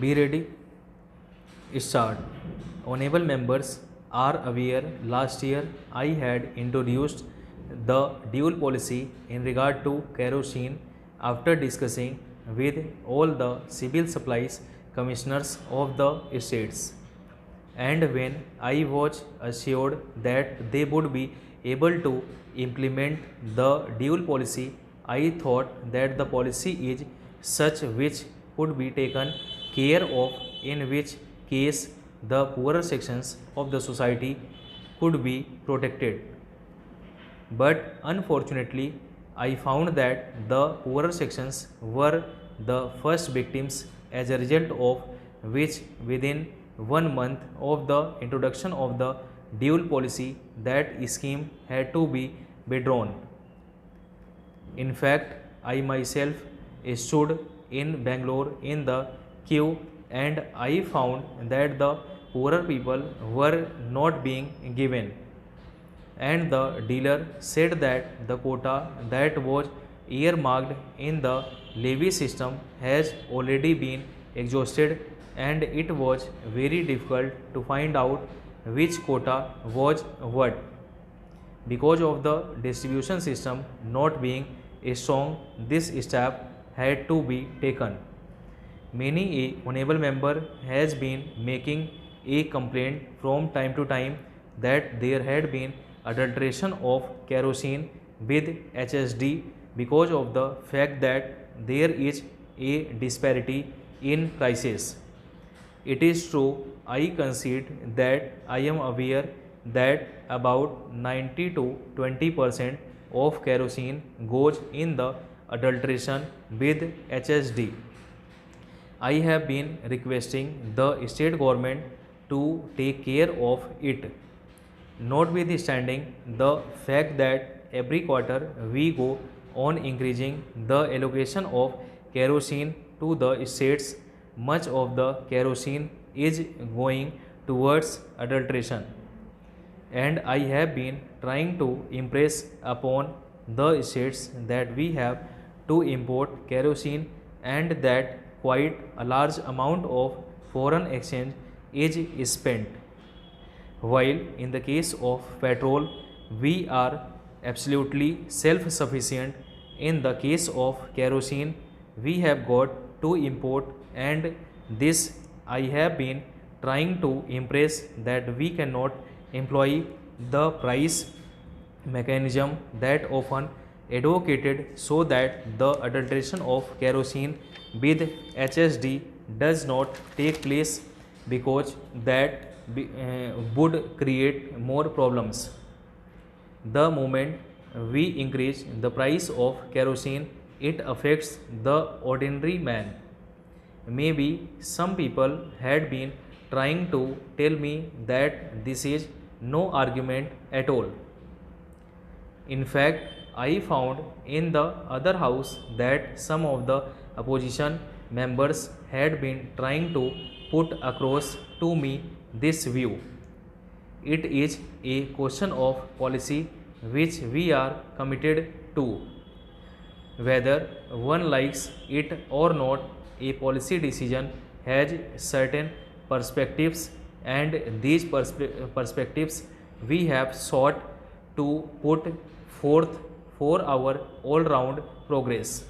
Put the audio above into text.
Be ready. Start. Honorable members are aware last year I had introduced the dual policy in regard to kerosene after discussing with all the civil supplies commissioners of the states. And when I was assured that they would be able to implement the dual policy, I thought that the policy is such which could be taken care of, in which case the poorer sections of the society could be protected. But unfortunately, I found that the poorer sections were the first victims, as a result of which within 1 month of the introduction of the dual policy, that scheme had to be withdrawn. In fact, I myself stood in Bangalore in the queue, and I found that the poorer people were not being given, and the dealer said that the quota that was earmarked in the levy system has already been exhausted, and it was very difficult to find out which quota was what. Because of the distribution system not being strong, this step had to be taken. Many a honorable member has been making a complaint from time to time that there had been adulteration of kerosene with HSD because of the fact that there is a disparity in prices. It is true, I concede that I am aware that about 90 to 20% of kerosene goes in the adulteration with HSD. I have been requesting the state government to take care of it. Notwithstanding the fact that every quarter we go on increasing the allocation of kerosene to the states, much of the kerosene is going towards adulteration. And I have been trying to impress upon the states that we have to import kerosene, and that quite a large amount of foreign exchange is spent. While in the case of petrol, we are absolutely self sufficient, in the case of kerosene, we have got to import, and this I have been trying to impress that we cannot employ the price mechanism that often advocated, so that the adulteration of kerosene with HSD does not take place, because that would create more problems. The moment we increase the price of kerosene, it affects the ordinary man. Maybe some people had been trying to tell me that this is no argument at all. In fact, I found in the other house that some of the opposition members had been trying to put across to me this view. It is a question of policy which we are committed to. Whether one likes it or not, a policy decision has certain perspectives, and these perspectives we have sought to put forth for our all round progress.